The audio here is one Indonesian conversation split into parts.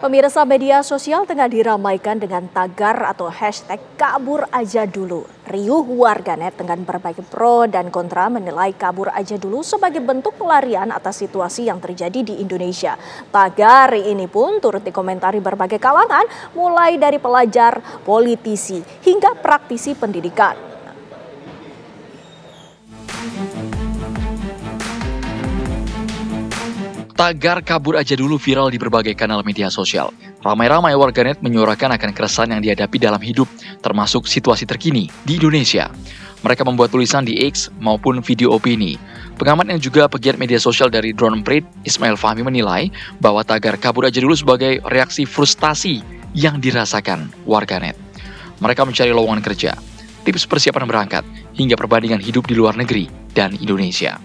Pemirsa, media sosial tengah diramaikan dengan tagar atau hashtag kabur aja dulu. Riuh warganet dengan berbagai pro dan kontra menilai kabur aja dulu sebagai bentuk pelarian atas situasi yang terjadi di Indonesia. Tagar ini pun turut dikomentari berbagai kalangan, mulai dari pelajar, politisi, hingga praktisi pendidikan. Tagar kabur aja dulu viral di berbagai kanal media sosial. Ramai-ramai warganet menyuarakan akan keresahan yang dihadapi dalam hidup, termasuk situasi terkini di Indonesia. Mereka membuat tulisan di X maupun video opini. Pengamat yang juga pegiat media sosial dari Drone Emprit, Ismail Fahmi menilai bahwa tagar kabur aja dulu sebagai reaksi frustasi yang dirasakan warganet. Mereka mencari lowongan kerja, tips persiapan berangkat, hingga perbandingan hidup di luar negeri dan Indonesia.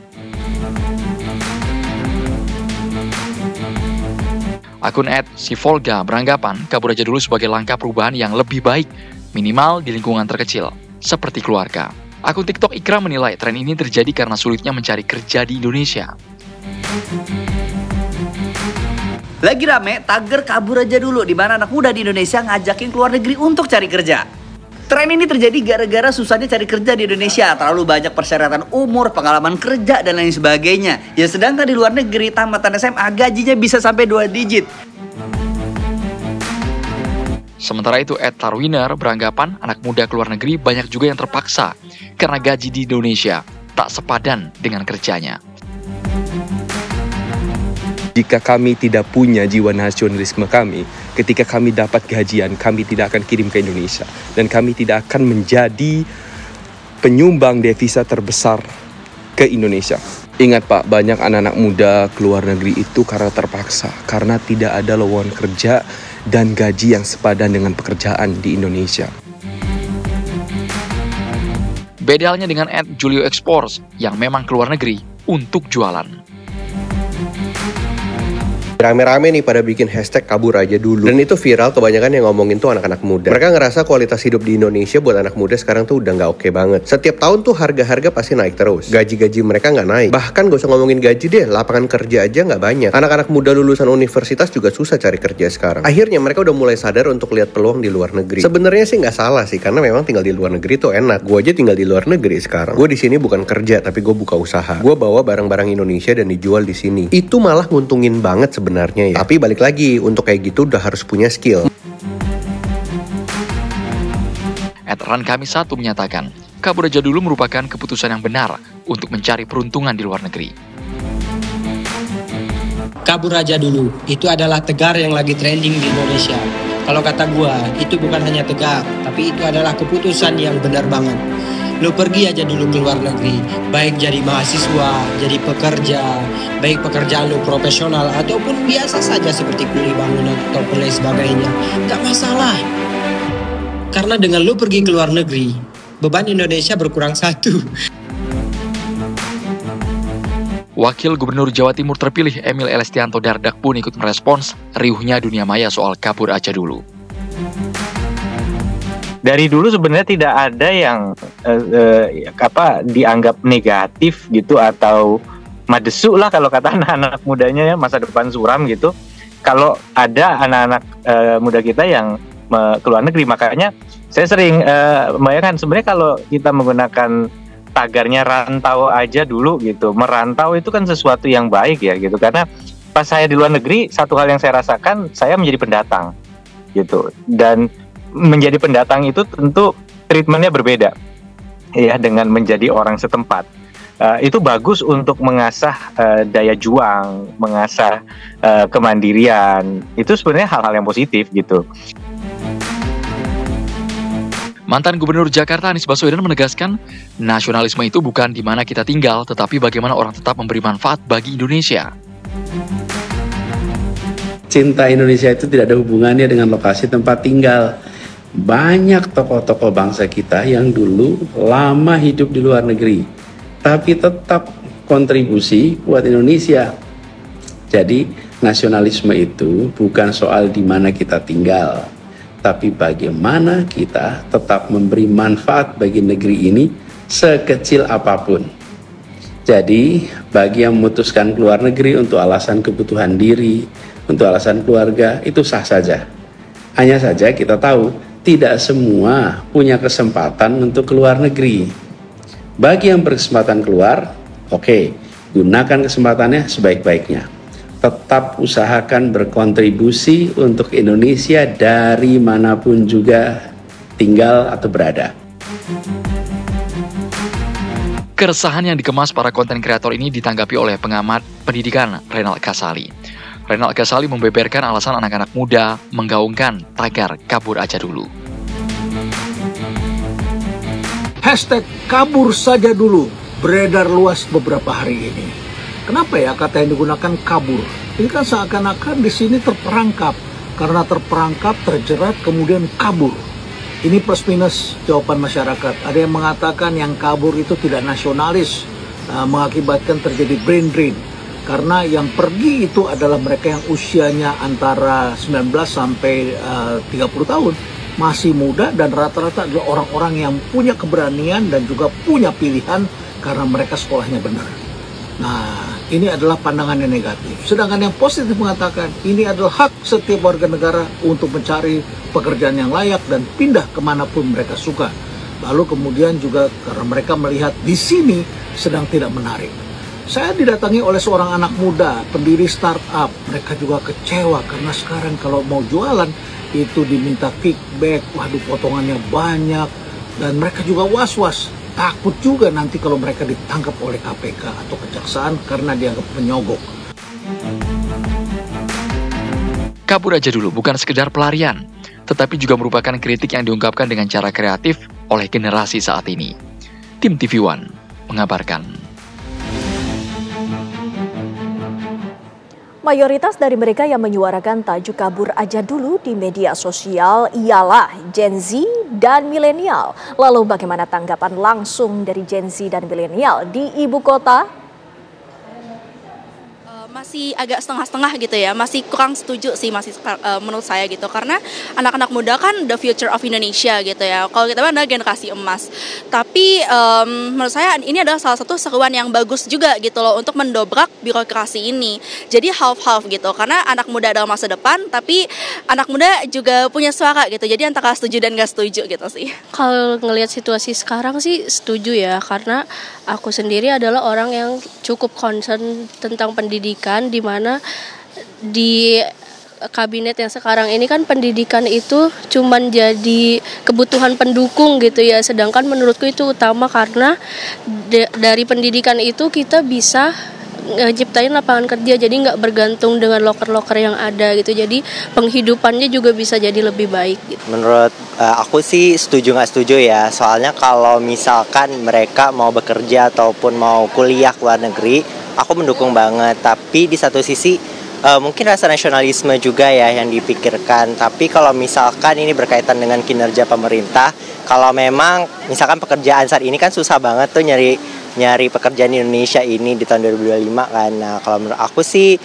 Akun @sivolga beranggapan kabur aja dulu sebagai langkah perubahan yang lebih baik, minimal di lingkungan terkecil, seperti keluarga. Akun TikTok Ikram menilai tren ini terjadi karena sulitnya mencari kerja di Indonesia. Lagi rame tagar kabur aja dulu, di mana anak muda di Indonesia ngajakin keluar negeri untuk cari kerja. Tren ini terjadi gara-gara susahnya cari kerja di Indonesia, terlalu banyak persyaratan umur, pengalaman kerja, dan lain sebagainya. Ya sedangkan di luar negeri, tamatan SMA gajinya bisa sampai 2 digit. Sementara itu, @tarwiner beranggapan anak muda keluar negeri banyak juga yang terpaksa karena gaji di Indonesia tak sepadan dengan kerjanya. Jika kami tidak punya jiwa nasionalisme kami, ketika kami dapat gajian, kami tidak akan kirim ke Indonesia. Dan kami tidak akan menjadi penyumbang devisa terbesar ke Indonesia. Ingat Pak, banyak anak-anak muda keluar negeri itu karena terpaksa. Karena tidak ada lowongan kerja dan gaji yang sepadan dengan pekerjaan di Indonesia. Beda halnya dengan @julioexpors yang memang keluar negeri untuk jualan. Rame-rame nih pada bikin hashtag kabur aja dulu. Dan itu viral, kebanyakan yang ngomongin tuh anak-anak muda. Mereka ngerasa kualitas hidup di Indonesia buat anak muda sekarang tuh udah nggak oke banget. Setiap tahun tuh harga-harga pasti naik terus. Gaji-gaji mereka nggak naik. Bahkan gak usah ngomongin gaji deh, lapangan kerja aja nggak banyak. Anak-anak muda lulusan universitas juga susah cari kerja sekarang. Akhirnya mereka udah mulai sadar untuk lihat peluang di luar negeri. Sebenarnya sih nggak salah sih, karena memang tinggal di luar negeri tuh enak. Gue aja tinggal di luar negeri sekarang. Gue di sini bukan kerja, tapi gue buka usaha. Gue bawa barang-barang Indonesia dan dijual di sini. Itu malah nguntungin banget sebenarnya ya. Tapi balik lagi, untuk kayak gitu udah harus punya skill. @rankami1 menyatakan, kabur aja dulu merupakan keputusan yang benar untuk mencari peruntungan di luar negeri. Kabur aja dulu, itu adalah tegar yang lagi trending di Indonesia. Kalau kata gua, itu bukan hanya tegar, tapi itu adalah keputusan yang benar banget. Lu pergi aja dulu ke luar negeri, baik jadi mahasiswa, jadi pekerja, baik pekerjaan lu profesional ataupun biasa saja seperti kuli bangunan ataupun lain sebagainya. Gak masalah. Karena dengan lu pergi ke luar negeri, beban Indonesia berkurang 1. Wakil Gubernur Jawa Timur terpilih Emil Elestianto Dardak pun ikut merespons riuhnya dunia maya soal kabur aja dulu. Dari dulu sebenarnya tidak ada yang dianggap negatif gitu atau madesu lah kalau kata anak-anak mudanya ya, masa depan suram gitu. Kalau ada anak-anak muda kita yang ke luar negeri, makanya saya sering membayangkan sebenarnya kalau kita menggunakan tagarnya rantau aja dulu gitu. Merantau itu kan sesuatu yang baik ya gitu, karena pas saya di luar negeri satu hal yang saya rasakan, saya menjadi pendatang gitu. Dan menjadi pendatang itu tentu treatmentnya berbeda ya dengan menjadi orang setempat. Itu bagus untuk mengasah daya juang, mengasah kemandirian. Itu sebenarnya hal-hal yang positif gitu. Mantan Gubernur Jakarta Anies Baswedan menegaskan, nasionalisme itu bukan di mana kita tinggal, tetapi bagaimana orang tetap memberi manfaat bagi Indonesia. Cinta Indonesia itu tidak ada hubungannya dengan lokasi tempat tinggal. Banyak tokoh-tokoh bangsa kita yang dulu lama hidup di luar negeri, tapi tetap kontribusi buat Indonesia. Jadi nasionalisme itu bukan soal di mana kita tinggal, tapi bagaimana kita tetap memberi manfaat bagi negeri ini sekecil apapun. Jadi bagi yang memutuskan keluar negeri untuk alasan kebutuhan diri, untuk alasan keluarga itu sah saja. Hanya saja kita tahu tidak semua punya kesempatan untuk keluar negeri. Bagi yang berkesempatan keluar, oke, gunakan kesempatannya sebaik-baiknya. Tetap usahakan berkontribusi untuk Indonesia dari manapun juga tinggal atau berada. Keresahan yang dikemas para konten kreator ini ditanggapi oleh pengamat pendidikan Renald Kasali. Renald Kasali membeberkan alasan anak-anak muda menggaungkan tagar kabur aja dulu. Hashtag kabur saja dulu beredar luas beberapa hari ini. Kenapa ya kata yang digunakan kabur? Ini kan seakan-akan di sini terperangkap. Karena terperangkap, terjerat, kemudian kabur. Ini plus minus jawaban masyarakat. Ada yang mengatakan yang kabur itu tidak nasionalis, mengakibatkan terjadi brain drain. Karena yang pergi itu adalah mereka yang usianya antara 19 sampai 30 tahun. Masih muda dan rata-rata adalah orang-orang yang punya keberanian dan juga punya pilihan karena mereka sekolahnya benar. Nah, ini adalah pandangan yang negatif. Sedangkan yang positif mengatakan ini adalah hak setiap warga negara untuk mencari pekerjaan yang layak dan pindah kemanapun mereka suka. Lalu kemudian juga karena mereka melihat di sini sedang tidak menarik. Saya didatangi oleh seorang anak muda, pendiri startup. Mereka juga kecewa karena sekarang kalau mau jualan itu diminta kickback, waduh potongannya banyak. Dan mereka juga was-was. Takut juga nanti kalau mereka ditangkap oleh KPK atau kejaksaan karena dianggap penyogok. Kabur aja dulu bukan sekedar pelarian, tetapi juga merupakan kritik yang diungkapkan dengan cara kreatif oleh generasi saat ini. Tim TV One mengabarkan. Mayoritas dari mereka yang menyuarakan tajuk kabur aja dulu di media sosial ialah Gen Z dan milenial. Lalu bagaimana tanggapan langsung dari Gen Z dan milenial di ibu kota? Masih agak setengah-setengah gitu ya, masih kurang setuju sih menurut saya gitu, karena anak-anak muda kan the future of Indonesia gitu ya, kalau kita kan adalah generasi emas, tapi menurut saya ini adalah salah satu seruan yang bagus juga gitu loh untuk mendobrak birokrasi ini, jadi half-half gitu, karena anak muda adalah masa depan, tapi anak muda juga punya suara gitu, jadi antara setuju dan gak setuju gitu sih. Kalau ngelihat situasi sekarang sih setuju ya, karena aku sendiri adalah orang yang cukup concern tentang pendidikan, di mana di kabinet yang sekarang ini kan pendidikan itu cuman jadi kebutuhan pendukung gitu ya, sedangkan menurutku itu utama karena dari pendidikan itu kita bisa ciptain lapangan kerja, jadi nggak bergantung dengan loker-loker yang ada gitu, jadi penghidupannya juga bisa jadi lebih baik gitu. Menurut aku sih setuju nggak setuju ya, soalnya kalau misalkan mereka mau bekerja ataupun mau kuliah ke luar negeri, aku mendukung banget, tapi di satu sisi mungkin rasa nasionalisme juga ya yang dipikirkan, tapi kalau misalkan ini berkaitan dengan kinerja pemerintah, kalau memang misalkan pekerjaan saat ini kan susah banget tuh nyari pekerjaan di Indonesia ini di tahun 2025 kan. Nah, kalau menurut aku sih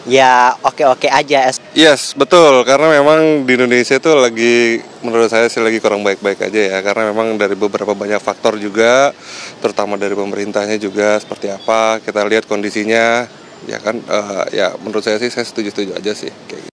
ya oke-oke aja. Yes, betul, karena memang di Indonesia itu lagi, menurut saya sih lagi kurang baik-baik aja ya, karena memang dari beberapa banyak faktor juga, terutama dari pemerintahnya juga seperti apa, kita lihat kondisinya, ya kan, ya menurut saya sih saya setuju-setuju aja sih kayak gitu.